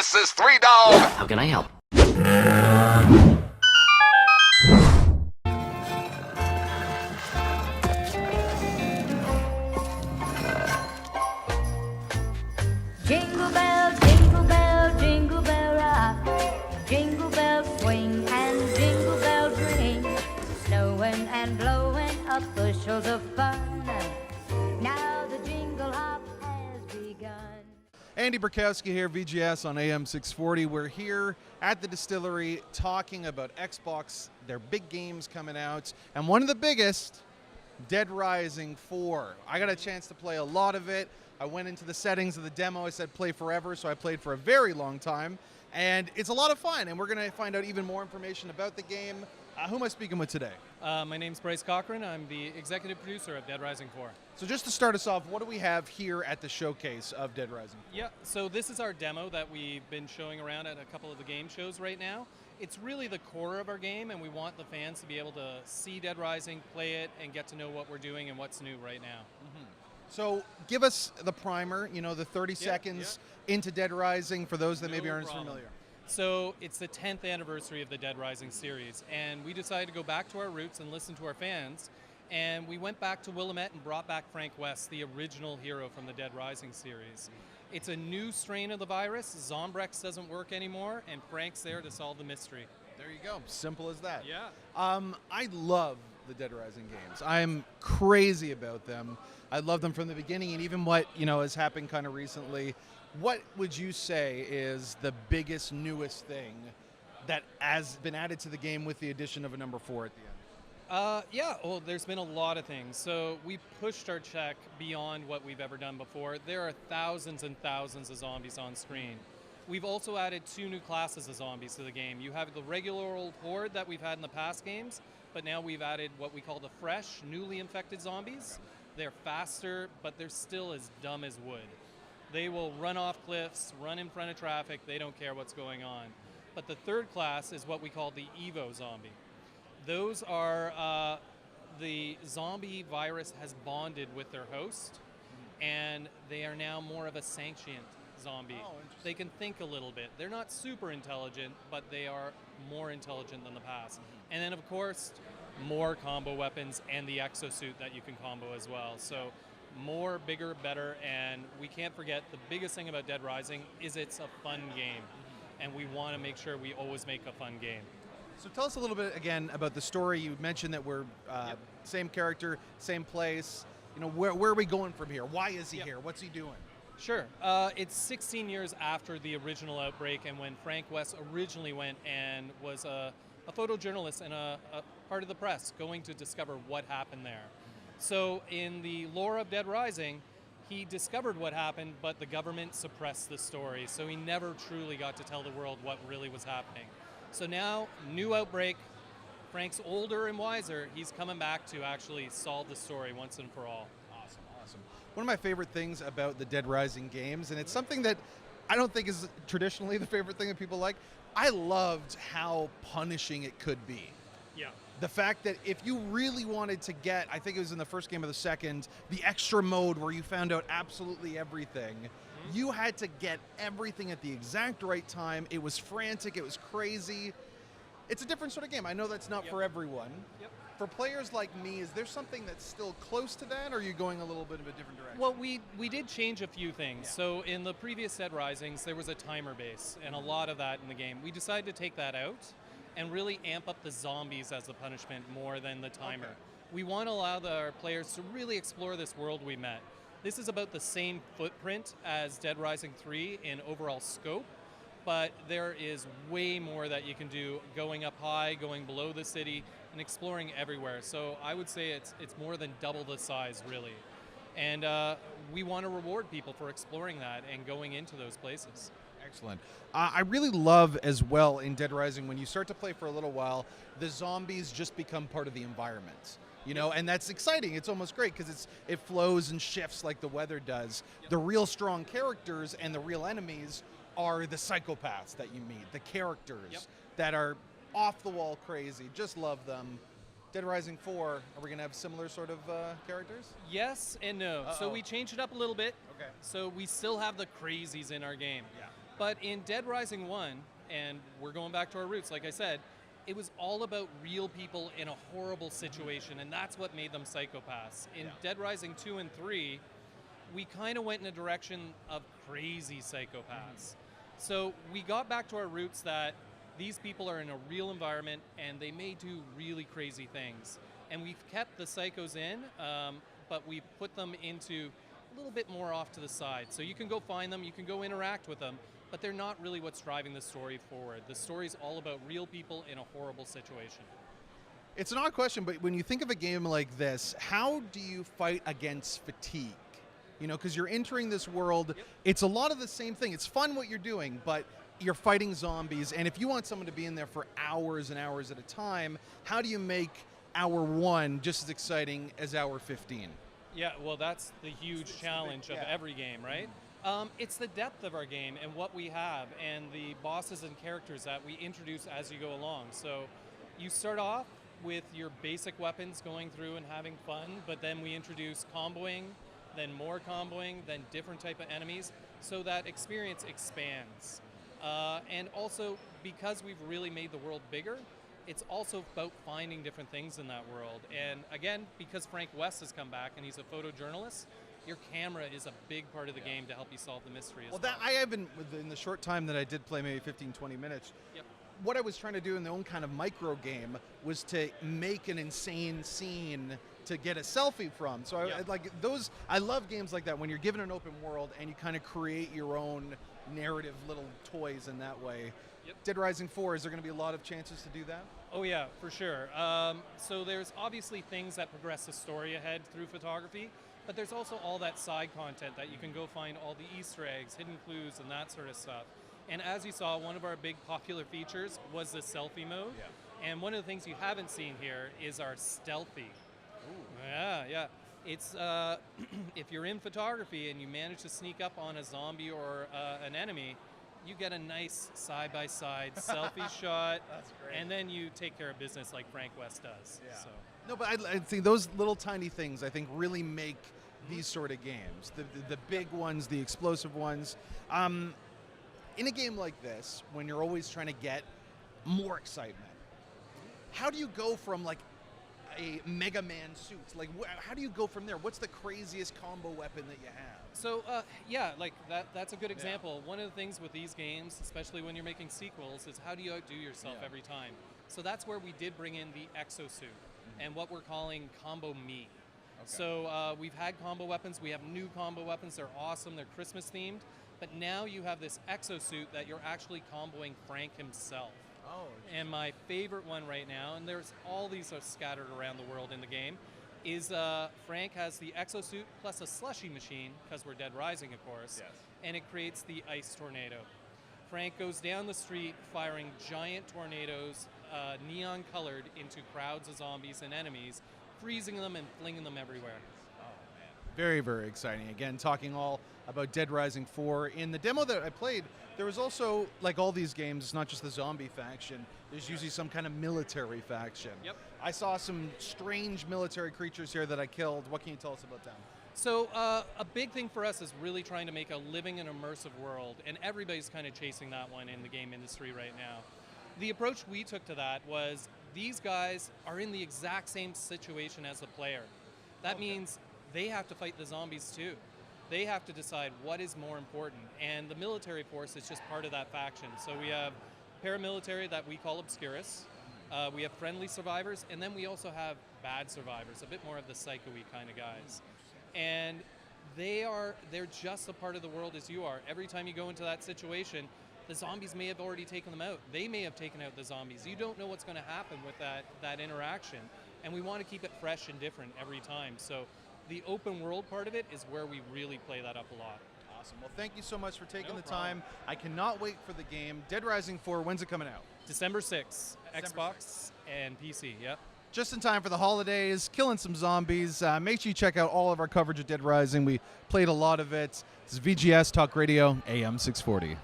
This is Three Dog. How can I help? Jingle bell, jingle bell rock. Jingle bells swing and jingle bells ring. Snowing and blowing up bushels of fun. Now the jingle hop has begun. Andy Borkowski here, VGS on AM 640. We're here at the distillery talking about Xbox, their big games coming out, and one of the biggest, Dead Rising 4. I got a chance to play a lot of it. I went into the settings of the demo. I said play forever, so I played for a very long time, and it's a lot of fun, and we're going to find out even more information about the game. Who am I speaking with today? My name's Bryce Cochran. I'm the executive producer of Dead Rising 4. So just to start us off, what do we have here at the showcase of Dead Rising? Yeah, so this is our demo that we've been showing around at a couple of the game shows right now. It's really the core of our game, and we want the fans to be able to see Dead Rising, play it, and get to know what we're doing and what's new right now. Mm-hmm. So give us the primer, the 30 seconds into Dead Rising for those that maybe aren't as familiar. So it's the 10th anniversary of the Dead Rising series, and we decided to go back to our roots and listen to our fans, and we went back to Willamette and brought back Frank West, the original hero from the Dead Rising series. It's a new strain of the virus. Zombrex doesn't work anymore, and Frank's there to solve the mystery. There you go. Simple as that. Yeah. I love the Dead Rising games. I'm crazy about them. I love them from the beginning, and even what has happened kind of recently. What would you say is the biggest, newest thing that has been added to the game with the addition of a number 4 at the end? Well, there's been a lot of things. So we pushed our check beyond what we've ever done before. There are thousands and thousands of zombies on screen. We've also added 2 new classes of zombies to the game. You have the regular old horde that we've had in the past games, but now we've added what we call the fresh, newly infected zombies. They're faster, but they're still as dumb as wood. They will run off cliffs, run in front of traffic, they don't care what's going on. But the third class is what we call the Evo zombie. Those are the zombie virus has bonded with their host, and they are now more of a sentient zombie. They can think a little bit. They're not super intelligent, but they are more intelligent than the past. And then, of course, more combo weapons and the exosuit that you can combo as well. So more, bigger, better, and we can't forget the biggest thing about Dead Rising is it's a fun game, and we want to make sure we always make a fun game. So tell us a little bit again about the story. You mentioned that we're same character, same place. Where are we going from here? Why is he here? What's he doing? Sure. It's 16 years after the original outbreak, and when Frank West originally went and was a photojournalist and a part of the press going to discover what happened there. So in the lore of Dead Rising, he discovered what happened, but the government suppressed the story, so he never truly got to tell the world what really was happening. So now, new outbreak, Frank's older and wiser, he's coming back to actually solve the story once and for all. Awesome. One of my favorite things about the Dead Rising games, and it's something that I don't think is traditionally the favorite thing that people like, I loved how punishing it could be. Yeah. The fact that if you really wanted to get, I think it was in the first game of the second, the extra mode where you found out absolutely everything, you had to get everything at the exact right time. It was frantic, it was crazy. It's a different sort of game. I know that's not for everyone. Yep. For players like me, is there something that's still close to that, or are you going a little bit of a different direction? Well, we did change a few things. So in the previous Dead Risings, there was a timer base, and a lot of that in the game. We decided to take that out and really amp up the zombies as the punishment more than the timer. Okay. We want to allow our players to really explore this world we met. This is about the same footprint as Dead Rising 3 in overall scope, but there is way more that you can do going up high, going below the city, and exploring everywhere. So I would say it's more than double the size, really. And we want to reward people for exploring that and going into those places. Excellent. I really love as well in Dead Rising when you start to play for a little while, the zombies just become part of the environment. And that's exciting. It's almost great because it flows and shifts like the weather does. The real strong characters and the real enemies are the psychopaths that you meet, the characters that are off the wall crazy. Just love them. Dead Rising 4, are we going to have similar sort of characters? Yes and no. So we changed it up a little bit. Okay. So we still have the crazies in our game. Yeah. But in Dead Rising 1, and we're going back to our roots, like I said, it was all about real people in a horrible situation, and that's what made them psychopaths. In Dead Rising 2 and 3, we kind of went in a direction of crazy psychopaths. So we got back to our roots that these people are in a real environment and they may do really crazy things. And we've kept the psychos in, but we put them into a little bit more off to the side. So you can go find them, you can go interact with them, but they're not really what's driving the story forward. The story's all about real people in a horrible situation. It's an odd question, but when you think of a game like this, how do you fight against fatigue? You know, because you're entering this world, it's a lot of the same thing. It's fun what you're doing, but you're fighting zombies, and if you want someone to be in there for hours and hours at a time, how do you make hour 1 just as exciting as hour 15? Yeah, well, that's the huge challenge of every game, right? It's the depth of our game and what we have and the bosses and characters that we introduce as you go along. So you start off with your basic weapons going through and having fun, but then we introduce comboing, then more comboing, then different type of enemies, so that experience expands. And also, because we've really made the world bigger, it's also about finding different things in that world. And again, because Frank West has come back and he's a photojournalist, your camera is a big part of the game to help you solve the mystery as well. That I have been, in the short time that I did play, maybe 15, 20 minutes, what I was trying to do in the own kind of micro game was to make an insane scene to get a selfie from. So I like those. I love games like that when you're given an open world and you kind of create your own narrative little toys in that way. Dead Rising 4, is there going to be a lot of chances to do that? Oh yeah, for sure. So there's obviously things that progress the story ahead through photography, but there's also all that side content that you can go find all the Easter eggs, hidden clues, and that sort of stuff. And as you saw, one of our big popular features was the selfie mode. And one of the things you haven't seen here is our stealthy. Yeah. It's if you're in photography and you manage to sneak up on a zombie or an enemy, you get a nice side-by-side selfie shot. That's great. And then you take care of business like Frank West does. So. No, but I think those little tiny things, I think, really make these sort of games. The big ones, the explosive ones. In a game like this, when you're always trying to get more excitement, how do you go from like a Mega Man suit? Like, how do you go from there? What's the craziest combo weapon that you have? So, like that's a good example. One of the things with these games, especially when you're making sequels, is how do you outdo yourself every time? So that's where we did bring in the exosuit and what we're calling Combo Me. So we've had combo weapons. We have new combo weapons. They're awesome. They're Christmas themed. But now you have this exosuit that you're actually comboing Frank himself. And my favorite one right now, and there's all these are scattered around the world in the game, is Frank has the exosuit plus a slushy machine, because we're Dead Rising, of course, and it creates the ice tornado. Frank goes down the street firing giant tornadoes, neon colored, into crowds of zombies and enemies, freezing them and flinging them everywhere. Very, very exciting. Again, talking all about Dead Rising 4. In the demo that I played, there was also, like all these games, it's not just the zombie faction, there's usually some kind of military faction. I saw some strange military creatures here that I killed. What can you tell us about them? So a big thing for us is really trying to make a living and immersive world, and everybody's kind of chasing that one in the game industry right now. The approach we took to that was these guys are in the exact same situation as the player. That means they have to fight the zombies too. They have to decide what is more important, and the military force is just part of that faction. So we have paramilitary that we call Obscurus, we have friendly survivors, and then we also have bad survivors, a bit more of the psycho-y kind of guys. And they're just a part of the world as you are. Every time you go into that situation, the zombies may have already taken them out. They may have taken out the zombies. You don't know what's going to happen with that interaction, and we want to keep it fresh and different every time. So the open world part of it is where we really play that up a lot. Awesome. Well, thank you so much for taking the time. I cannot wait for the game. Dead Rising 4, when's it coming out? December 6th, Xbox and PC, Just in time for the holidays, killing some zombies. Make sure you check out all of our coverage of Dead Rising. We played a lot of it. This is VGS Talk Radio, AM 640.